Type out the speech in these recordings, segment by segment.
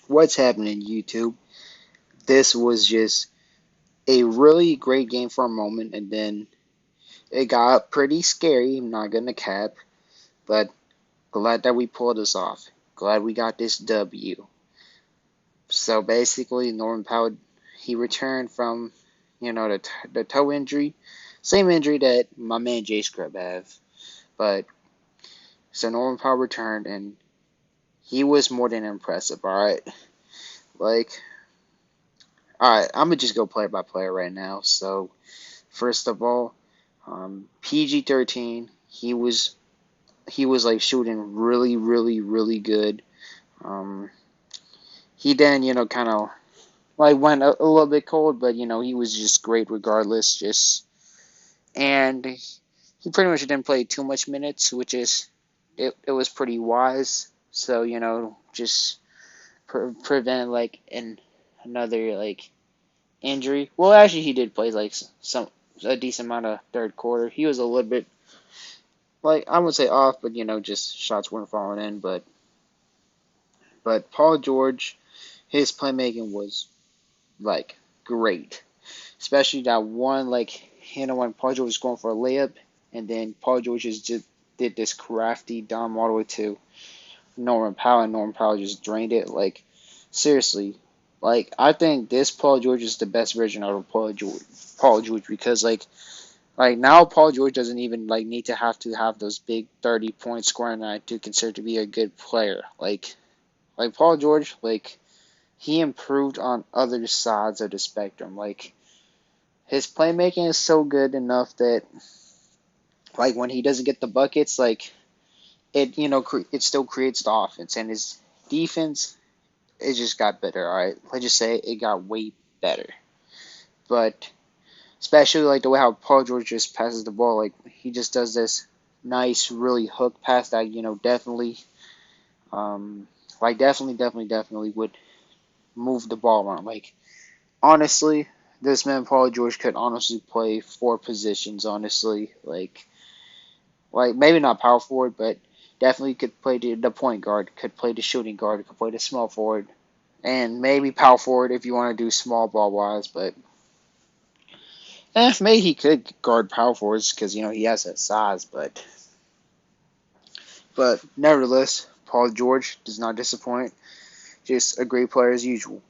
What's happening, YouTube? This was just a really great game for a moment, and then it got pretty scary. I'm not gonna cap, but glad that we pulled this off. Glad we got this W. So basically, Norman Powell, he returned from, the toe injury, same injury that my man J Scrub have. But so Norman Powell returned, and he was more than impressive. All right, like, all right, I'm gonna just go player by player right now. So first of all, PG-13. He was like shooting really, really, really good. Um, he then kind of like went a little bit cold, but he was just great regardless. And he pretty much didn't play too much minutes, which is it was pretty wise. So just prevent like another like injury. Well, actually, he did play like some a decent amount of third quarter. He was a little bit like I wouldn't say off, but just shots weren't falling in. But Paul George, his playmaking was like great, especially that one like when Paul George was going for a layup, and then Paul George just did this crafty dom all the way to Norman Powell, and Norman Powell just drained it. Like seriously, like I think this Paul George is the best version of Paul George. Paul George because like now, Paul George doesn't even like need to have those big 30-point scoring night to consider to be a good player. Like Paul George, like he improved on other sides of the spectrum. Like his playmaking is so good enough that like when he doesn't get the buckets, like it it still creates the offense, and his defense it just got better. All right, let's just say it got way better. But especially like the way how Paul George just passes the ball, like he just does this nice, really hook pass that definitely, definitely would move the ball around. Like honestly, this man Paul George could honestly play four positions. Honestly, like maybe not power forward, but definitely could play the point guard, could play the shooting guard, could play the small forward, and maybe power forward if you want to do small ball wise, but. Maybe he could guard power forwards because he has that size, but nevertheless, Paul George does not disappoint. Just a great player as usual.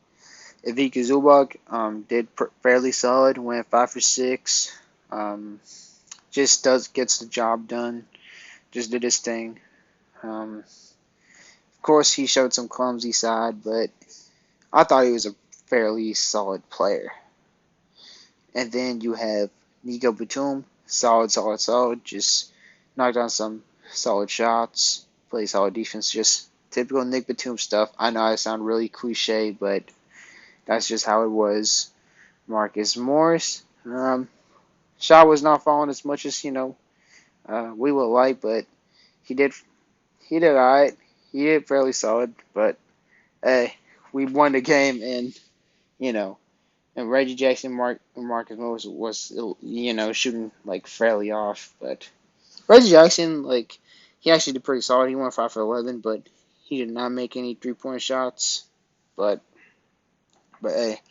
Ivica Zubac did fairly solid. Went 5 for 6. Um, just gets the job done. Just did his thing. Of course, he showed some clumsy side, but I thought he was a fairly solid player. And then you have Nico Batum, solid, solid, solid. Just knocked down some solid shots, play solid defense. Just typical Nick Batum stuff. I know I sound really cliche, but that's just how it was. Marcus Morris, shot was not falling as much as we would like, but he did all right. He did fairly solid, but hey, we won the game, and you know and Reggie Jackson, Marcus Morris was shooting like fairly off, but Reggie Jackson he actually did pretty solid. He went 5 for 11, but he did not make any 3-point shots. But hey,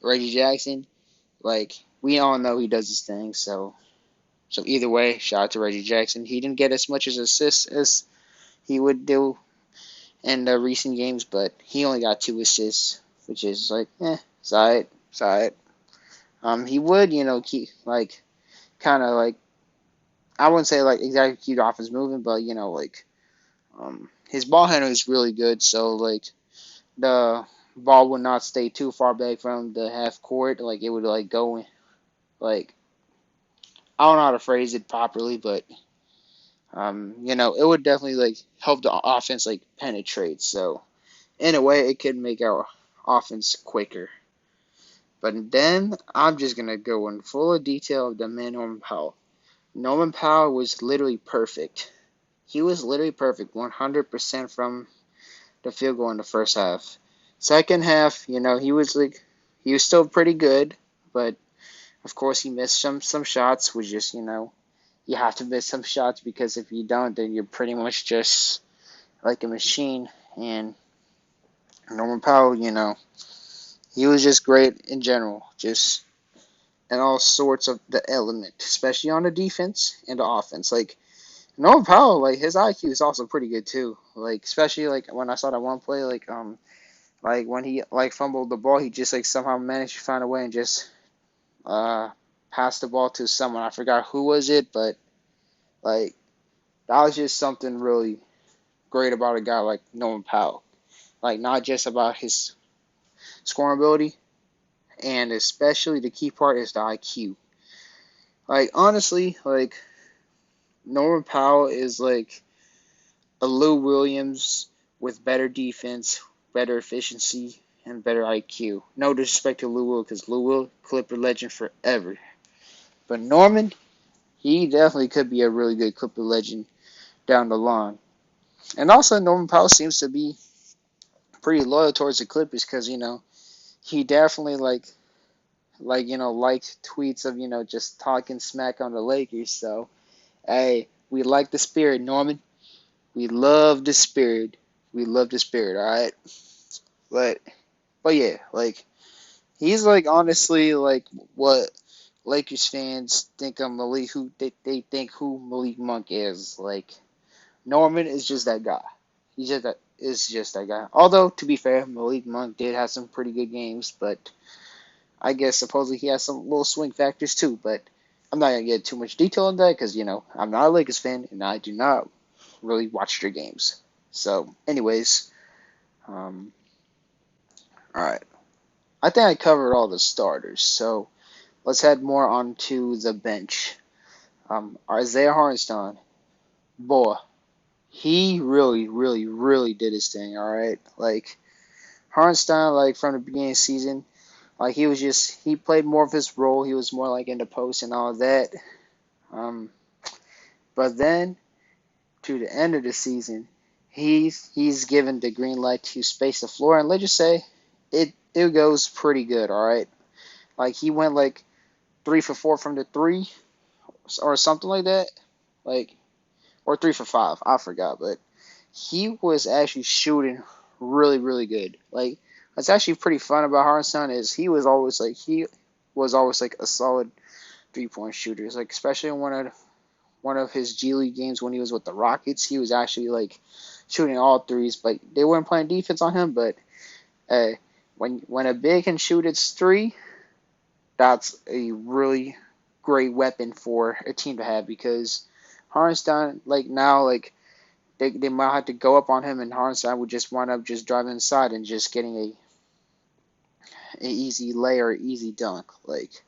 Reggie Jackson, we all know he does his thing. So either way, shout out to Reggie Jackson. He didn't get as much as assists as he would do in the recent games, but he only got 2 assists, which is it's alright, it's alright. He would keep kind of I wouldn't say exactly keep the offense moving, but his ball handling is really good. So the ball would not stay too far back from the half court. Like it would go like I don't know how to phrase it properly, but it would definitely help the offense penetrate. So in a way, it could make our offense quicker. But then I'm just gonna go in full detail of the man Norman Powell. Norman Powell was literally perfect. He was literally perfect, 100% from the field goal in the first half. Second half, he was still pretty good, but of course he missed some shots, which just you have to miss some shots because if you don't, then you're pretty much just like a machine. And Norman Powell, he was just great in general, just in all sorts of the element, especially on the defense and the offense. Like Norman Powell, like his IQ is also pretty good too. Like especially like when I saw that one play, like when he like fumbled the ball, he just like somehow managed to find a way and just uh pass the ball to someone. I forgot who was it, but like that was just something really great about a guy like Norman Powell. Like not just about his scoring ability, and especially the key part is the IQ. Like honestly, like Norman Powell is like a Lou Williams with better defense, better efficiency, and better IQ. No disrespect to Lou Will, because Lou Will, Clipper legend forever. But Norman, he definitely could be a really good Clipper legend down the line. And also, Norman Powell seems to be pretty loyal towards the Clippers because he definitely liked tweets of just talking smack on the Lakers. So hey, we like the spirit, Norman. We love the spirit. We love the spirit. All right, but yeah, like he's like honestly like what Lakers fans think of Malik, who they think who Malik Monk is. Like Norman is just that guy. He's just that is just that guy. Although to be fair, Malik Monk did have some pretty good games, but I guess supposedly he has some little swing factors too. But I'm not gonna get too much detail on that because I'm not a Lakers fan and I do not really watch their games. So, anyways, um, all right. I think I covered all the starters. So let's head more onto the bench. Isaiah Hartenstein, boy, he really, really, really did his thing. All right, like Hartenstein, like from the beginning of the season, like he played more of his role. He was more like in the post and all that. Um, but then to the end of the season, he's given the green light to space the floor, and let's just say it goes pretty good. All right, like he went like 3 for 4 from the three or something like that, like or 3 for 5. I forgot, but he was actually shooting really, really good. Like what's actually pretty fun about Hartenstein is he was always like a solid 3 point shooter. It's like especially in one of his G League games when he was with the Rockets, he was actually like shooting all threes, but they weren't playing defense on him. But uh, when a big can shoot its three, that's a really great weapon for a team to have because Hartenstein like now like they might have to go up on him and Hartenstein would just wind up just driving inside and just getting a easy lay or easy dunk like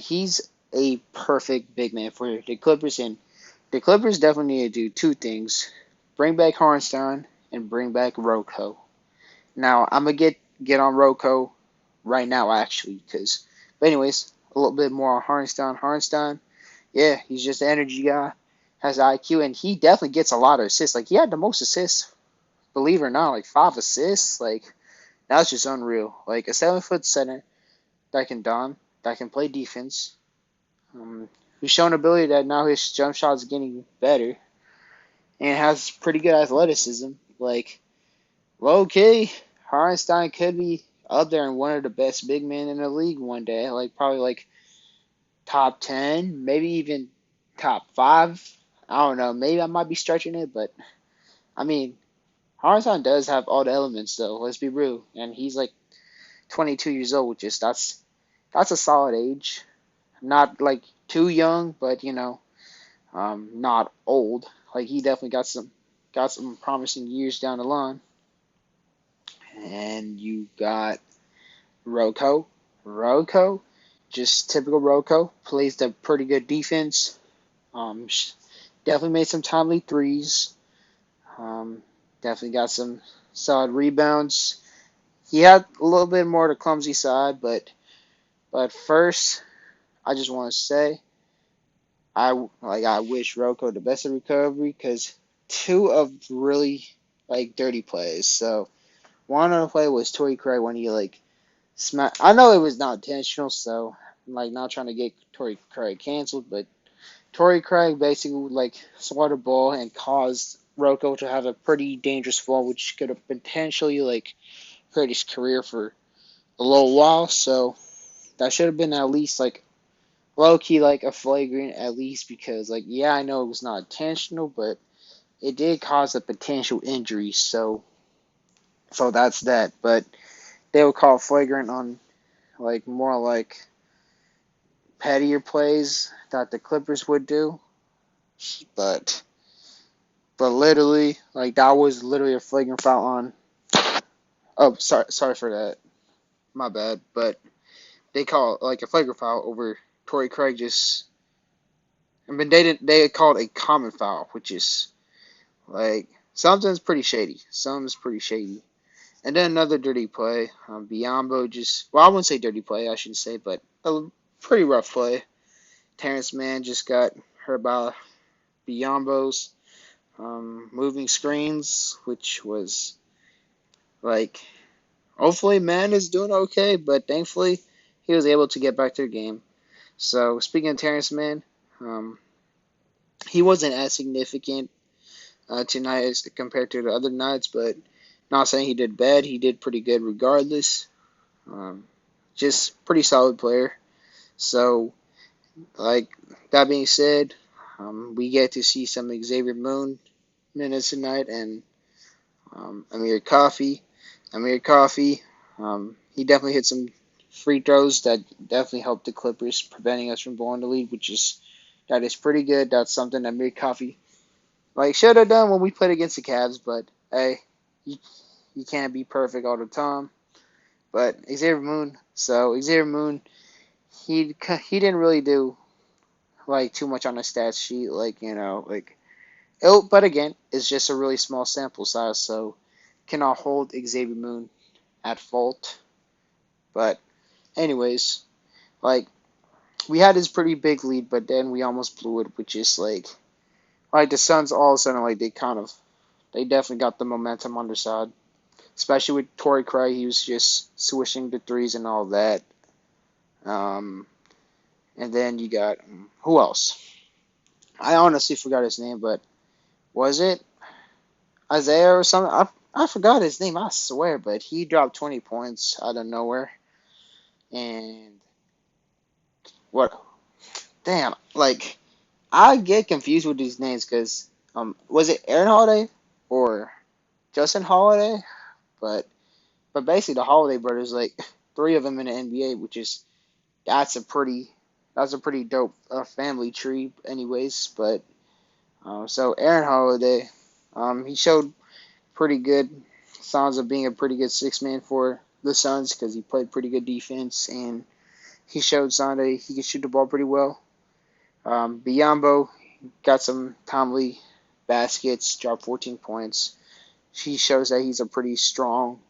he's a perfect big man for the Clippers, and the Clippers definitely need to do two things: bring back Hartenstein and bring back Rocco. Now I'm gonna get on Rocco right now actually, but anyways, a little bit more on Hartenstein. Hartenstein, yeah, he's just an energy guy, has IQ, and he definitely gets a lot of assists. Like he had the most assists, believe it or not, like 5 assists. Like that's just unreal. Like a 7 foot center that can play defense. Who's shown ability that now his jump shot is getting better and has pretty good athleticism. Like low key, Hartenstein could be up there and one of the best big men in the league one day. Like probably like top 10, maybe even top 5. I don't know. Maybe I might be stretching it, but I mean, Hartenstein does have all the elements though. Let's be real, and he's like 22 years old, which is that's a solid age. Not like too young, but not old. Like he definitely got some promising years down the line. And you got Rocco. Rocco, just typical Rocco, plays the pretty good defense. Um, definitely made some timely threes. Um, definitely got some solid rebounds. He had a little bit more the clumsy side, but first, I just want to say I wish Rocco the best of recovery because two of really like dirty plays. So one of the play was Torrey Craig when he like smacked. I know it was not intentional, so I'm like not trying to get Torrey Craig canceled, but Torrey Craig basically like swatted the ball and caused Rocco to have a pretty dangerous fall, which could have potentially like hurt his career for a little while. So that should have been at least like low key like a flagrant at least because like yeah I know it was not intentional, but it did cause a potential injury. So that's that. But they would call flagrant on like more like pettier plays that the Clippers would do. But literally like that was literally a flagrant foul on. Oh, sorry for that. My bad. But they call it like a flagrant foul over Torrey Craig. Just I mean they called a common foul, which is like something's pretty shady. Something's pretty shady. And then another dirty play. Biombo just well I wouldn't say dirty play I should say, but a pretty rough play. Terrence Mann just got hurt by Biombo's moving screens, which was like hopefully Mann is doing okay, but thankfully he was able to get back to the game. So speaking of Terrence Mann, um, he wasn't as significant tonight as compared to the other nights, but not saying he did bad. He did pretty good regardless. Um, just pretty solid player. So like that being said, we get to see some Xavier Moon minutes tonight and Amir Coffey. Amir Coffey, he definitely hit some free throws that definitely helped the Clippers, preventing us from blowing the lead, that is pretty good. That's something that Amir Coffey like should have done when we played against the Cavs, but hey, you, you can't be perfect all the time. But Xavier Moon, he didn't really do like too much on the stats sheet, like like but again, it's just a really small sample size, so cannot hold Xavier Moon at fault. But anyways, like we had this pretty big lead, but then we almost blew it, which is like the Suns all of a sudden like they definitely got the momentum on their side, especially with Torrey Craig. He was just swishing the threes and all that. Um, and then you got who else? I honestly forgot his name, but was it Isaiah or something? I forgot his name. I swear, but he dropped 20 points out of nowhere. And what? Damn, like I get confused with these names because was it Aaron Holiday or Justin Holiday? But basically the Holiday brothers, like three of them in the NBA, which is that's a pretty dope family tree, anyways. But so Aaron Holiday, he showed pretty good signs of being a pretty good six man for the Suns because he played pretty good defense and he showed signs that he could shoot the ball pretty well. Biombo got some timely baskets, dropped 14 points. He shows that he's a pretty strong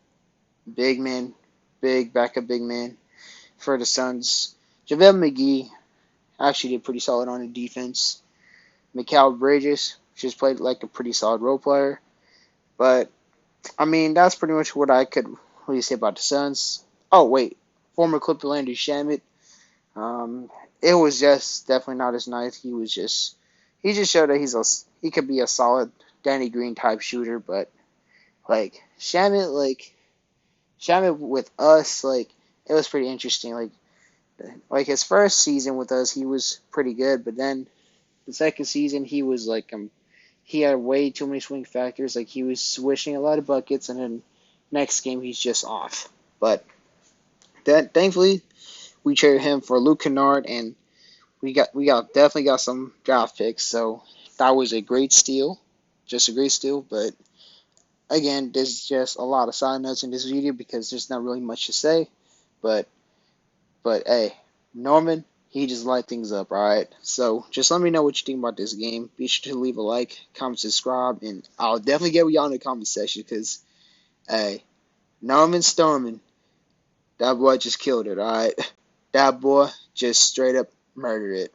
big man, big backup big man for the Suns. JaVale McGee actually did pretty solid on the defense. Mikal Bridges just played like a pretty solid role player. But, I mean, that's pretty much what I could really say about the Suns. Oh, wait. Former Clipper Landry Shamet. Um, it was just definitely not his night. He just showed that he could be a solid Danny Green type shooter, but Shamet with us, it was pretty interesting. Like his first season with us, he was pretty good, but then the second season he was he had way too many swing factors. Like he was swishing a lot of buckets, and then next game he's just off. But thankfully we traded him for Luke Kennard, and we definitely got some draft picks. So that was a great steal, just a great steal. But again, there's just a lot of side notes in this video because there's not really much to say. But hey, Norman, he just light things up, alright? So just let me know what you think about this game. Be sure to leave a like, comment, subscribe, and I'll definitely get with y'all in the comment section because, hey, Norman Storman, that boy just killed it, alright? That boy just straight up murdered it.